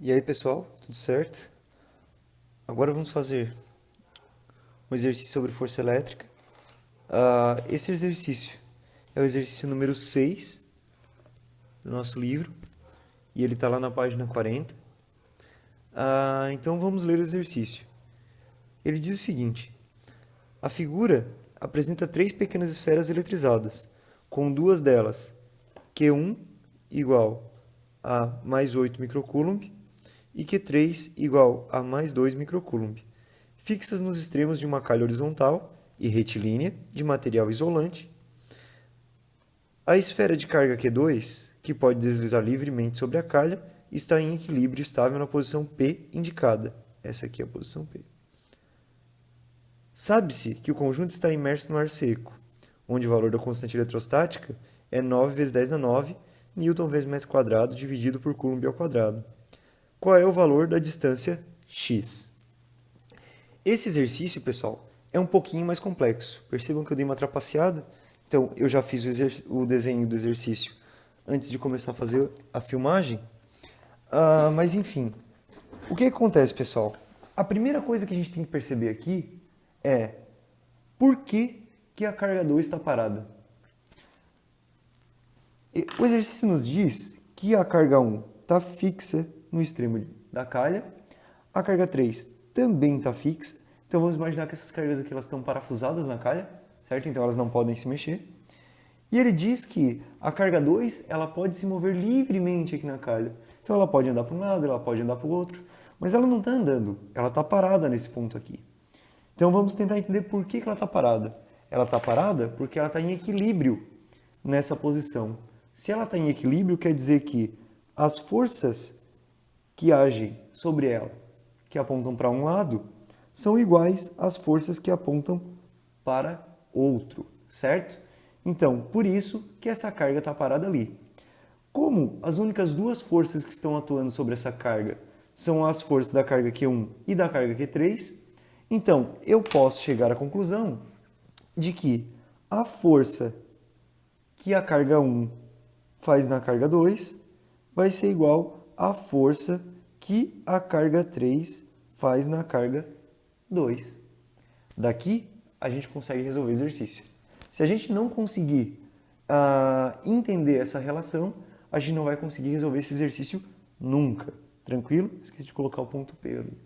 E aí, pessoal, tudo certo? Agora vamos fazer um exercício sobre força elétrica. Esse exercício é o exercício número 6 do nosso livro e ele está lá na página 40. Então vamos ler o exercício. Ele diz o seguinte: a figura apresenta três pequenas esferas eletrizadas, com duas delas Q1 igual a mais 8 microcoulomb e Q3 igual a mais 2 microcoulomb, fixas nos extremos de uma calha horizontal e retilínea de material isolante. A esfera de carga Q2, que pode deslizar livremente sobre a calha, está em equilíbrio estável na posição P indicada. Essa aqui é a posição P. Sabe-se que o conjunto está imerso no ar seco, onde o valor da constante eletrostática é 9 vezes 10 na 9 newton vezes metro quadrado dividido por coulomb ao quadrado. Qual é o valor da distância x? Esse exercício, pessoal, é um pouquinho mais complexo. Percebam que eu dei uma trapaceada. Então, eu já fiz o desenho do exercício antes de começar a fazer a filmagem. Mas, enfim, o que acontece, pessoal? A primeira coisa que a gente tem que perceber aqui é por que a carga 2 está parada. O exercício nos diz que a carga 1 está fixa no extremo da calha, a carga 3 também está fixa, então vamos imaginar que essas cargas aqui elas estão parafusadas na calha, certo? Então elas não podem se mexer. E ele diz que a carga 2 ela pode se mover livremente aqui na calha. Então ela pode andar para um lado, ela pode andar para o outro, mas ela não está andando, ela está parada nesse ponto aqui. Então vamos tentar entender por que ela está parada. Ela está parada porque ela está em equilíbrio nessa posição. Se ela está em equilíbrio, quer dizer que as forças que agem sobre ela, que apontam para um lado, são iguais às forças que apontam para outro, certo? Então, por isso que essa carga está parada ali. Como as únicas duas forças que estão atuando sobre essa carga são as forças da carga Q1 e da carga Q3, então eu posso chegar à conclusão de que a força que a carga 1 faz na carga 2 vai ser igual à força que a carga 3 faz na carga 2. Daqui a gente consegue resolver o exercício. Se a gente não conseguir entender essa relação, a gente não vai conseguir resolver esse exercício nunca. Tranquilo? Esqueci de colocar o ponto P ali.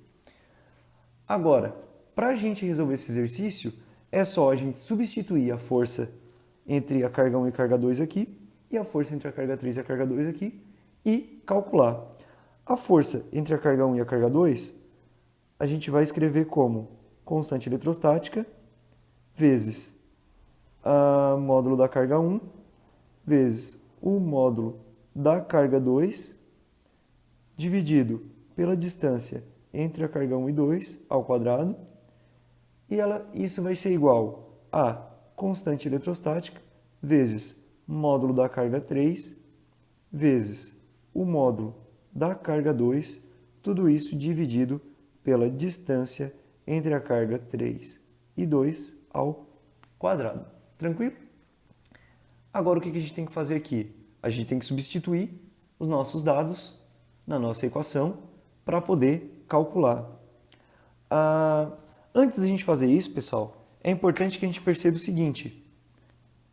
Agora, para a gente resolver esse exercício, é só a gente substituir a força entre a carga 1 e a carga 2 aqui, e a força entre a carga 3 e a carga 2 aqui, e calcular. A força entre a carga 1 e a carga 2, a gente vai escrever como constante eletrostática vezes a módulo da carga 1 vezes o módulo da carga 2 dividido pela distância entre a carga 1 e 2 ao quadrado. E isso vai ser igual a constante eletrostática vezes módulo da carga 3 vezes o módulo da carga 2, tudo isso dividido pela distância entre a carga 3 e 2 ao quadrado. Tranquilo? Agora o que a gente tem que fazer aqui? A gente tem que substituir os nossos dados na nossa equação para poder calcular. Antes da gente fazer isso, pessoal, é importante que a gente perceba o seguinte.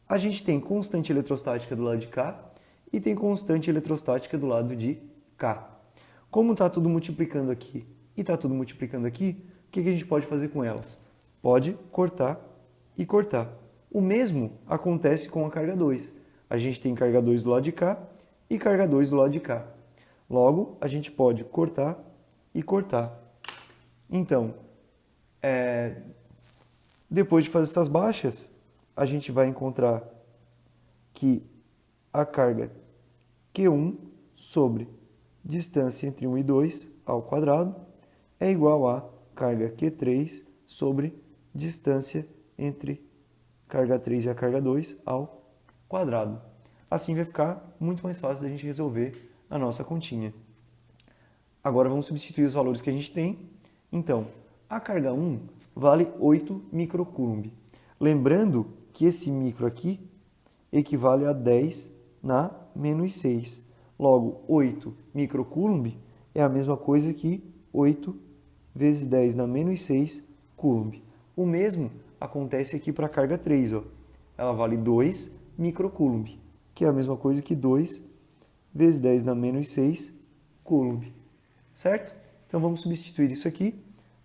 A gente tem constante eletrostática do lado de cá e tem constante eletrostática do lado de cá. Como está tudo multiplicando aqui e está tudo multiplicando aqui, o que a gente pode fazer com elas? Pode cortar e cortar. O mesmo acontece com a carga 2. A gente tem carga 2 do lado de cá e carga 2 do lado de cá. Logo, a gente pode cortar e cortar. Então, depois de fazer essas baixas, a gente vai encontrar que a carga Q1 sobre distância entre 1 e 2 ao quadrado é igual a carga Q3 sobre distância entre carga 3 e a carga 2 ao quadrado. Assim vai ficar muito mais fácil da gente resolver a nossa continha. Agora vamos substituir os valores que a gente tem. Então, a carga 1 vale 8 microcoulomb. Lembrando que esse micro aqui equivale a 10 na menos 6. Logo, 8 microcoulomb é a mesma coisa que 8 vezes 10 na menos 6 coulomb. O mesmo acontece aqui para a carga 3. Ó. Ela vale 2 microcoulomb, que é a mesma coisa que 2 vezes 10 na menos 6 coulomb. Certo? Então vamos substituir isso aqui.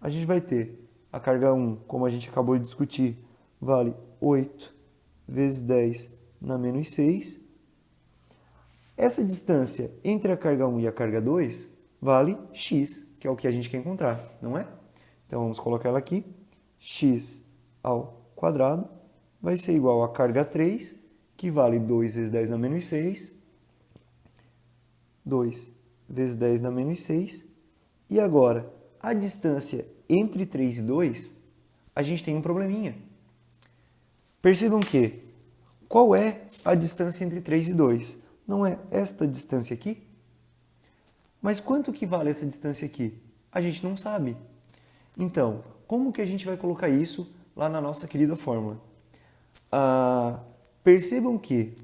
A gente vai ter a carga 1, como a gente acabou de discutir, vale 8 vezes 10 na menos 6. Essa distância entre a carga 1 e a carga 2 vale x, que é o que a gente quer encontrar, não é? Então vamos colocar ela aqui. X ao quadrado vai ser igual a carga 3, que vale 2 vezes 10 na menos 6. 2 vezes 10 na menos 6. E agora, a distância entre 3 e 2, a gente tem um probleminha. Percebam que, qual é a distância entre 3 e 2? Não é esta distância aqui? Mas quanto que vale essa distância aqui? A gente não sabe. Então, como que a gente vai colocar isso lá na nossa querida fórmula? Percebam que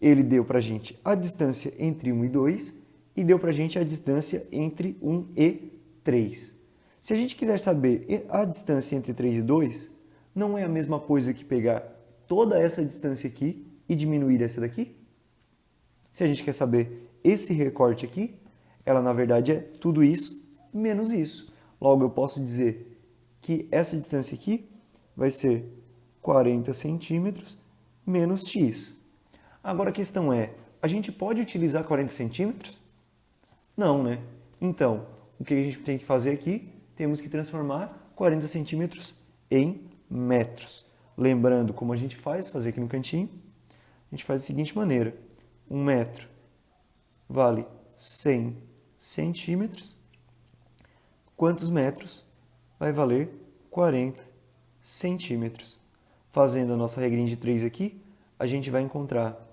ele deu para a gente a distância entre 1 e 2 e deu para a gente a distância entre 1 e 3. Se a gente quiser saber a distância entre 3 e 2, não é a mesma coisa que pegar toda essa distância aqui e diminuir essa daqui? Se a gente quer saber esse recorte aqui, ela na verdade é tudo isso menos isso. Logo, eu posso dizer que essa distância aqui vai ser 40 centímetros menos x. Agora a questão é, a gente pode utilizar 40 centímetros? Não, né? Então, o que a gente tem que fazer aqui? Temos que transformar 40 centímetros em metros. Lembrando como a gente faz, fazer aqui no cantinho, a gente faz da seguinte maneira. 1 metro vale 100 centímetros. Quantos metros? Vai valer 40 centímetros. Fazendo a nossa regrinha de 3 aqui, a gente vai encontrar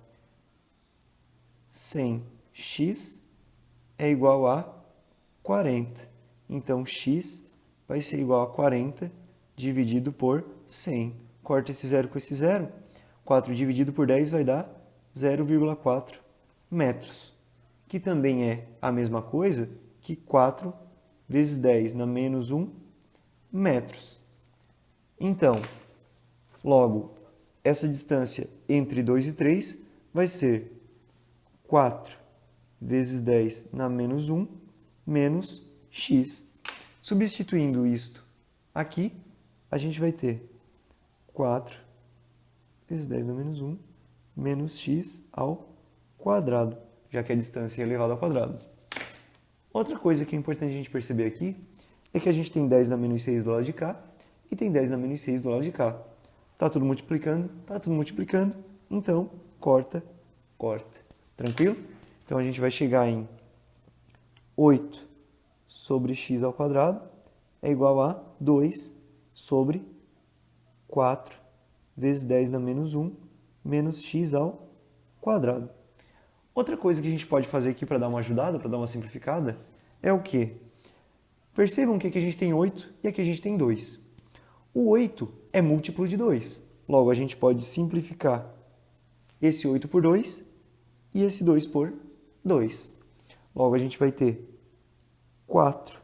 100x é igual a 40. Então, x vai ser igual a 40 dividido por 100. Corta esse zero com esse zero. 4 dividido por 10 vai dar 0,4 metros, que também é a mesma coisa que 4 vezes 10 na menos 1 metros. Então, logo, essa distância entre 2 e 3 vai ser 4 vezes 10 na menos 1 menos x. Substituindo isto aqui, a gente vai ter 4 vezes 10 na menos 1 menos x ao quadrado, já que a distância é elevada ao quadrado. Outra coisa que é importante a gente perceber aqui é que a gente tem 10 na menos 6 do lado de cá e tem 10 na menos 6 do lado de cá. Tá tudo multiplicando, então corta, corta. Tranquilo? Então a gente vai chegar em 8 sobre x ao quadrado é igual a 2 sobre 4 vezes 10 na menos 1 menos x ao quadrado. Outra coisa que a gente pode fazer aqui para dar uma ajudada, para dar uma simplificada, é o quê? Percebam que aqui a gente tem 8 e aqui a gente tem 2. O 8 é múltiplo de 2. Logo, a gente pode simplificar esse 8 por 2 e esse 2 por 2. Logo, a gente vai ter 4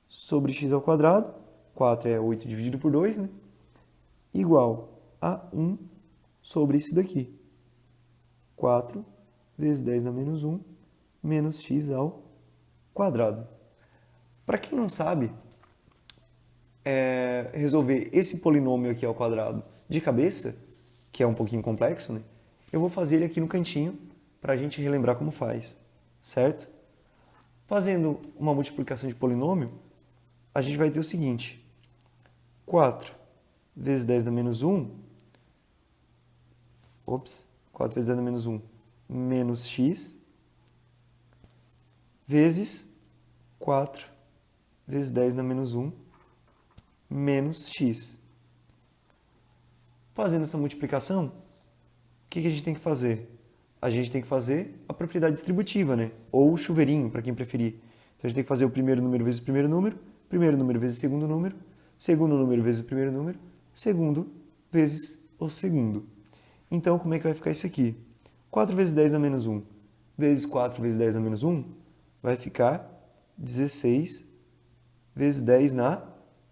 sobre x ao quadrado, 4 é 8 dividido por 2, né? Igual a 1 sobre isso daqui. 4 vezes 10 na menos 1 menos x ao quadrado. Para quem não sabe, resolver esse polinômio aqui ao quadrado de cabeça, que é um pouquinho complexo, né? Eu vou fazer ele aqui no cantinho para a gente relembrar como faz, certo? Fazendo uma multiplicação de polinômio, a gente vai ter o seguinte: 4 vezes 10 na menos 1, 4 vezes 10 na menos 1 menos x, vezes 4 vezes 10 na menos 1 menos x. Fazendo essa multiplicação, o que a gente tem que fazer? A gente tem que fazer a propriedade distributiva, né? Ou o chuveirinho, para quem preferir. Então, a gente tem que fazer o primeiro número vezes o primeiro número vezes o segundo número vezes o primeiro número, segundo vezes o segundo. Então, como é que vai ficar isso aqui? 4 vezes 10 na menos 1 vezes 4 vezes 10 na menos 1 vai ficar 16 vezes 10 na...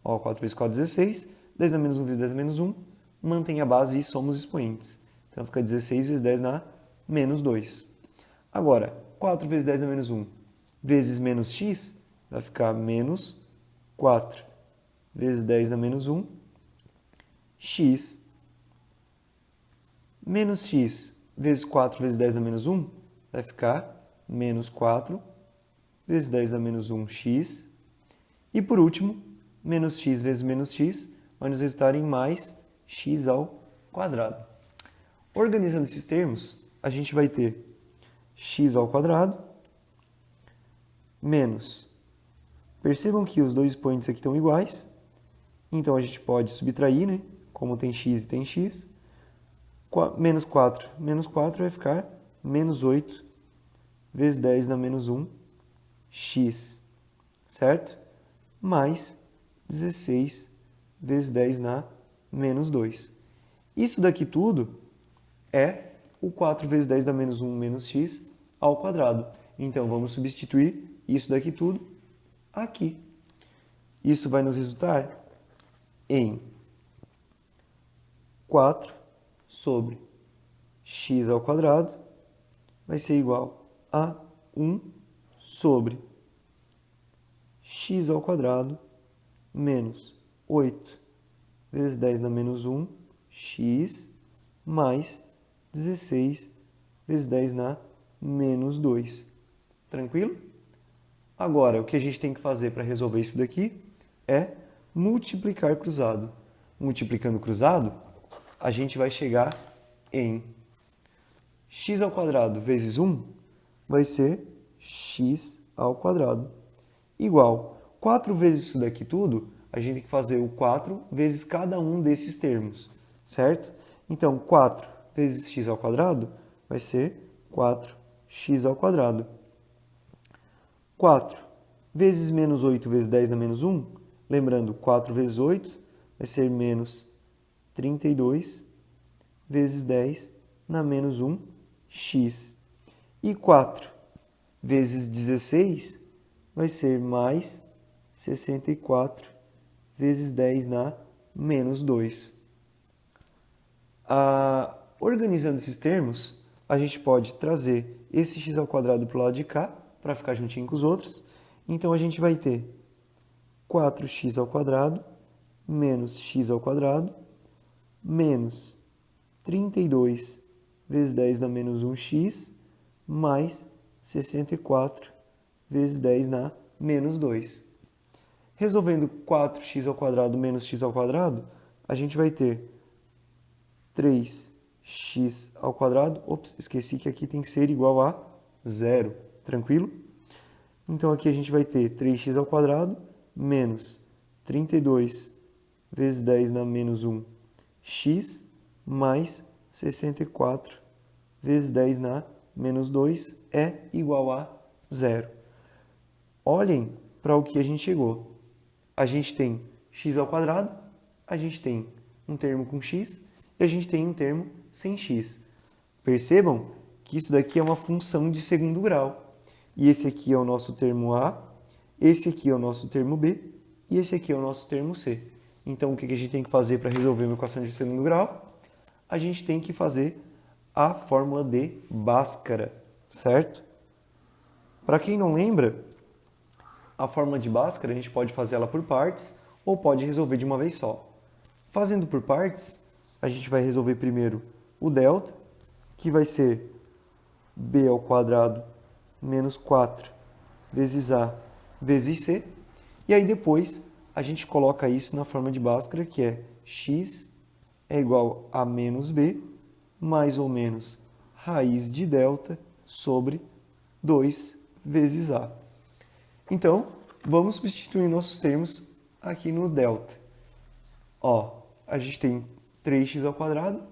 Ó, 4 vezes 4, 16. 10 na menos 1 vezes 10 na menos 1. Mantém a base e somos expoentes. Então, fica 16 vezes 10 na menos 2. Agora, 4 vezes 10 na menos 1 vezes menos x, vai ficar menos 4 vezes 10 na menos 1, x. Menos x vezes 4 vezes 10 na menos 1, vai ficar menos 4 vezes 10 na menos 1, x. E por último, menos x vezes menos x vai nos resultar em mais x ao quadrado. Organizando esses termos, a gente vai ter x ao quadrado menos... Percebam que os dois expoentes aqui estão iguais, então a gente pode subtrair, né? Como tem x e tem x. Menos 4 vai ficar menos 8 vezes 10 na menos 1, x, certo? Mais 16 vezes 10 na menos 2. Isso daqui tudo é o 4 vezes 10 na menos 1 menos x ao quadrado. Então, vamos substituir isso daqui tudo aqui. Isso vai nos resultar em 4 sobre x ao quadrado vai ser igual a 1 sobre x ao quadrado menos 8 vezes 10 na menos 1, x, mais 16 vezes 10 na menos 2. Tranquilo? Agora, o que a gente tem que fazer para resolver isso daqui é multiplicar cruzado. Multiplicando cruzado, a gente vai chegar em x ao quadrado vezes 1 vai ser x ao quadrado. Igual 4 vezes isso daqui tudo, a gente tem que fazer o 4 vezes cada um desses termos, certo? Então, 4 vezes x ao quadrado vai ser 4x ao quadrado. 4 vezes menos 8 vezes 10 na menos 1, lembrando, 4 vezes 8 vai ser menos 32 vezes 10 na menos 1, x. E 4 vezes 16 vai ser mais 64 vezes 10 na menos 2. Organizando esses termos, a gente pode trazer esse x ao quadrado para o lado de cá, para ficar juntinho com os outros. Então, a gente vai ter 4x ao quadrado menos x ao quadrado menos 32 vezes 10 na menos 1x mais 64 vezes 10 na menos 2. Resolvendo 4x ao quadrado menos x ao quadrado, a gente vai ter 3x ao quadrado. Ops, esqueci que aqui tem que ser igual a 0. Tranquilo? Então, aqui a gente vai ter 3x ao quadrado menos 32 vezes 10 na menos 1, x, mais 64 vezes 10 na menos 2 é igual a 0. Olhem para o que a gente chegou. A gente tem x ao quadrado, a gente tem um termo com x e a gente tem um termo sem x. Percebam que isso daqui é uma função de segundo grau. E esse aqui é o nosso termo A, esse aqui é o nosso termo B e esse aqui é o nosso termo C. Então, o que a gente tem que fazer para resolver uma equação de segundo grau? A gente tem que fazer a fórmula de Bhaskara, certo? Para quem não lembra, a fórmula de Bhaskara a gente pode fazer ela por partes ou pode resolver de uma vez só. Fazendo por partes, a gente vai resolver primeiro o delta, que vai ser b ao quadrado menos 4 vezes a vezes c. E aí depois a gente coloca isso na forma de Bhaskara, que é x é igual a menos b mais ou menos raiz de delta sobre 2 vezes a. Então, vamos substituir nossos termos aqui no delta. Ó, a gente tem 3x ao quadrado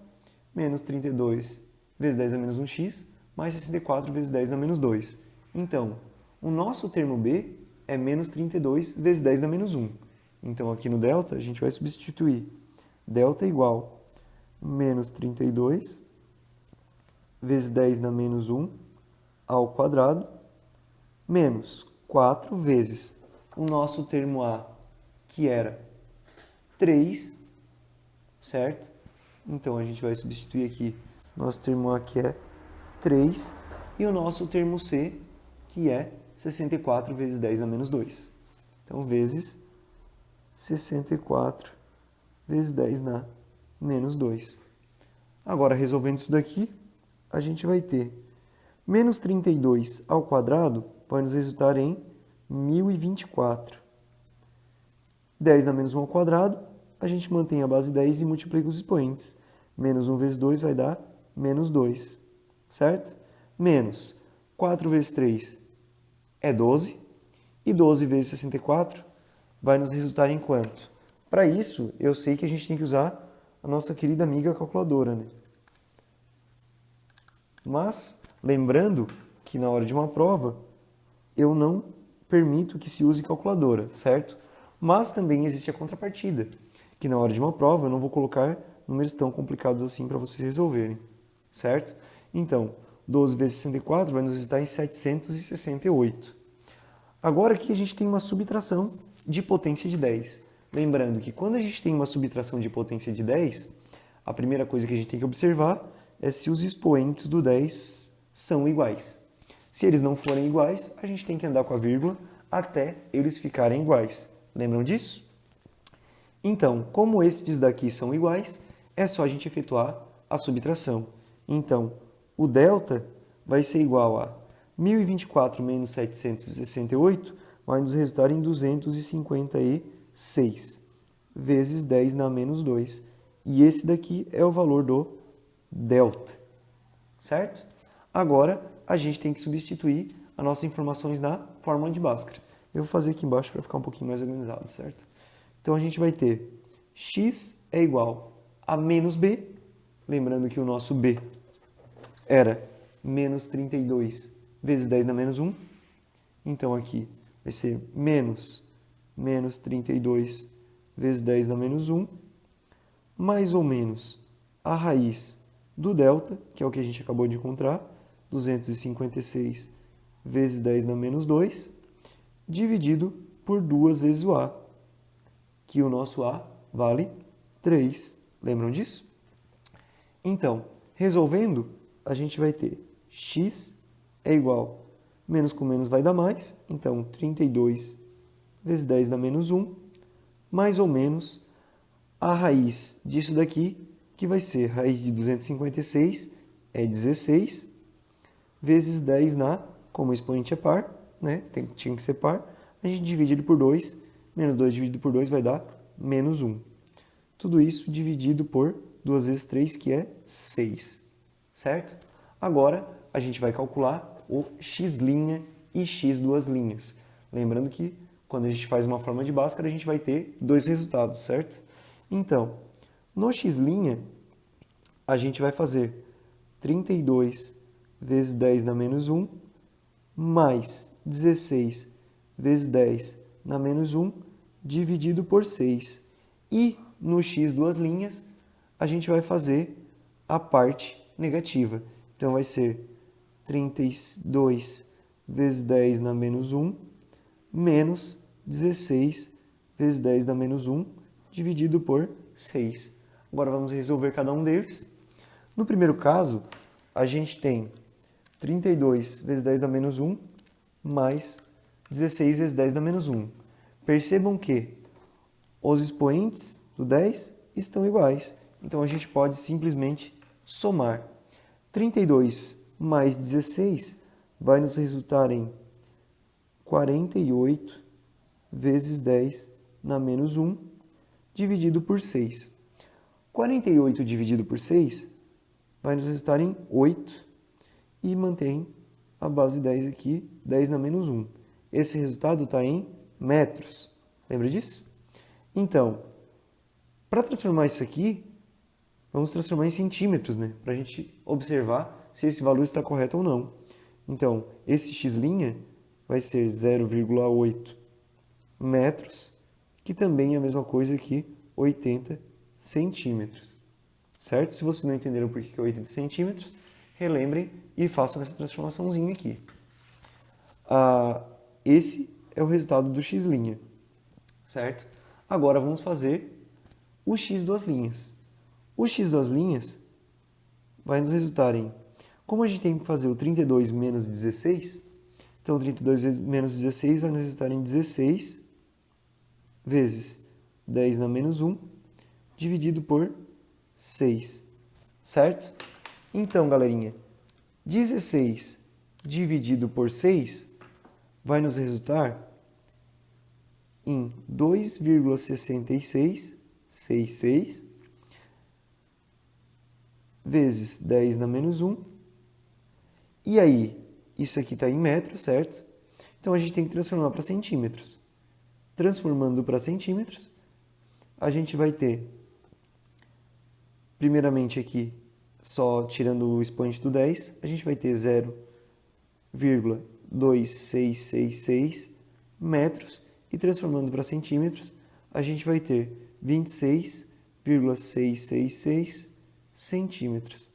menos 32 vezes 10 a menos 1x mais 64 vezes 10 a menos 2. Então, o nosso termo b é menos 32 vezes 10 a menos 1. Então, aqui no delta, a gente vai substituir delta igual menos 32 vezes 10 na menos 1 ao quadrado menos 4 vezes o nosso termo A, que era 3, certo? Então, a gente vai substituir aqui nosso termo A, que é 3, e o nosso termo C, que é 64 vezes 10 a menos 2. Então, vezes 64 vezes 10 na menos 2. Agora, resolvendo isso daqui, a gente vai ter menos 32 ao quadrado vai nos resultar em 1024. 10 na menos 1 ao quadrado, a gente mantém a base 10 e multiplica os expoentes. Menos 1 vezes 2 vai dar menos 2, certo? Menos 4 vezes 3 é 12, e 12 vezes 64 vai nos resultar em quanto? Para isso, eu sei que a gente tem que usar a nossa querida amiga calculadora, né? Mas, lembrando que na hora de uma prova, eu não permito que se use calculadora, certo? Mas também existe a contrapartida, que na hora de uma prova eu não vou colocar números tão complicados assim para vocês resolverem, certo? Então, 12 vezes 64 vai nos resultar em 768. Agora aqui a gente tem uma subtração de potência de 10. Lembrando que quando a gente tem uma subtração de potência de 10, a primeira coisa que a gente tem que observar é se os expoentes do 10 são iguais. Se eles não forem iguais, a gente tem que andar com a vírgula até eles ficarem iguais. Lembram disso? Então, como esses daqui são iguais, é só a gente efetuar a subtração. Então, o delta vai ser igual a 1024 menos 768 vai nos resultar em 256 vezes 10 na menos 2. E esse daqui é o valor do delta, certo? Agora, a gente tem que substituir as nossas informações na fórmula de Bhaskara. Eu vou fazer aqui embaixo para ficar um pouquinho mais organizado, certo? Então, a gente vai ter x é igual a menos b, lembrando que o nosso b era menos 32 vezes 10 na menos 1. Então, aqui vai ser menos 32 vezes 10 na menos 1, mais ou menos a raiz do delta, que é o que a gente acabou de encontrar, 256 vezes 10 na menos 2, dividido por 2 vezes o A, que o nosso A vale 3. Lembram disso? Então, resolvendo, a gente vai ter x é igual, menos com menos vai dar mais, então 32 vezes 10 dá menos 1, mais ou menos a raiz disso daqui, que vai ser raiz de 256, é 16, vezes 10 como o expoente é par, né? Tinha que ser par, a gente divide ele por 2, menos 2 dividido por 2 vai dar menos 1. Tudo isso dividido por 2 vezes 3, que é 6, certo? Agora, a gente vai calcular o x' e x duas linhas. Lembrando que, quando a gente faz uma forma de Bhaskara, a gente vai ter dois resultados, certo? Então, no x', a gente vai fazer 32 vezes 10 na menos 1, mais 16 vezes 10 na menos 1, dividido por 6. E no x duas linhas, a gente vai fazer a parte negativa. Então, vai ser 32 vezes 10 na menos 1, menos 16 vezes 10 na menos 1, dividido por 6. Agora, vamos resolver cada um deles. No primeiro caso, a gente tem 32 vezes 10 na menos 1, mais 16 vezes 10 na menos 1. Percebam que os expoentes do 10 estão iguais. Então, a gente pode simplesmente somar. 32 mais 16 vai nos resultar em 48 vezes 10 na menos 1, dividido por 6. 48 dividido por 6 vai nos resultar em 8 e mantém a base 10 aqui, 10 na menos 1. Esse resultado está em metros. Lembra disso? Então, para transformar isso aqui, vamos transformar em centímetros, né? Para a gente observar se esse valor está correto ou não. Então, esse x' vai ser 0,8 metros, que também é a mesma coisa que 80 centímetros. Certo? Se vocês não entenderam por que é 80 centímetros, relembrem e façam essa transformaçãozinha aqui. esse é o resultado do x', certo? Agora vamos fazer o x duas linhas. O x duas linhas vai nos resultar em, como a gente tem que fazer o 32 menos 16, então 32 menos 16 vai nos resultar em 16 vezes 10 na menos 1, dividido por 6, certo? Então, galerinha, 16 dividido por 6 vai nos resultar em 2,6666 vezes 10 na menos 1. E aí, isso aqui está em metros, certo? Então, a gente tem que transformar para centímetros. Transformando para centímetros, a gente vai ter, primeiramente aqui, só tirando o expoente do 10, a gente vai ter 0,2666 metros, e transformando para centímetros, a gente vai ter 26,666 centímetros.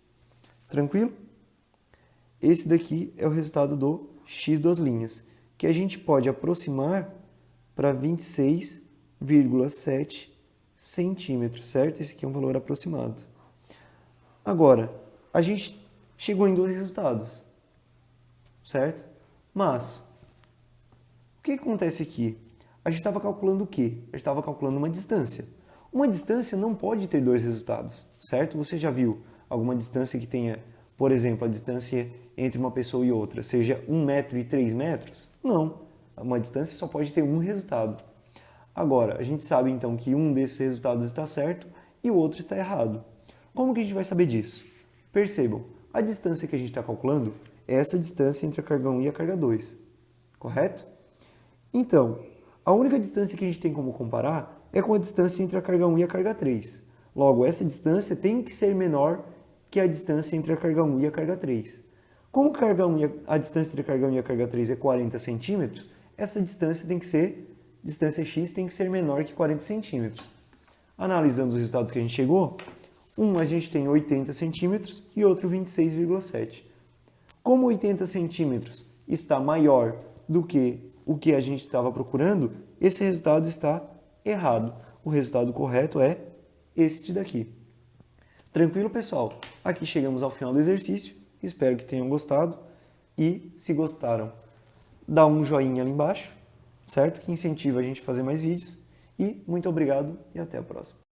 Tranquilo? Esse daqui é o resultado do x duas linhas, que a gente pode aproximar para 26,7 centímetros, certo? Esse aqui é um valor aproximado. Agora, a gente chegou em dois resultados, certo? Mas, o que acontece aqui? A gente estava calculando o quê? A gente estava calculando uma distância. Uma distância não pode ter dois resultados, certo? Você já viu alguma distância que tenha, por exemplo, a distância entre uma pessoa e outra, seja 1 metro e 3 metros? Não. Uma distância só pode ter um resultado. Agora, a gente sabe então que um desses resultados está certo e o outro está errado. Como que a gente vai saber disso? Percebam, a distância que a gente está calculando é essa distância entre a carga 1 e a carga 2, correto? Então, a única distância que a gente tem como comparar é com a distância entre a carga 1 e a carga 3. Logo, essa distância tem que ser menor que a distância entre a carga 1 e a carga 3. Como a distância entre a carga 1 e a carga 3 é 40 centímetros, essa distância distância x tem que ser menor que 40 centímetros. Analisando os resultados que a gente chegou, um a gente tem 80 centímetros e outro 26,7. Como 80 centímetros está maior do que o que a gente estava procurando, esse resultado está errado. O resultado correto é este daqui. Tranquilo, pessoal? Aqui chegamos ao final do exercício. Espero que tenham gostado. E, se gostaram, dá um joinha ali embaixo, certo? Que incentiva a gente a fazer mais vídeos. E muito obrigado e até a próxima.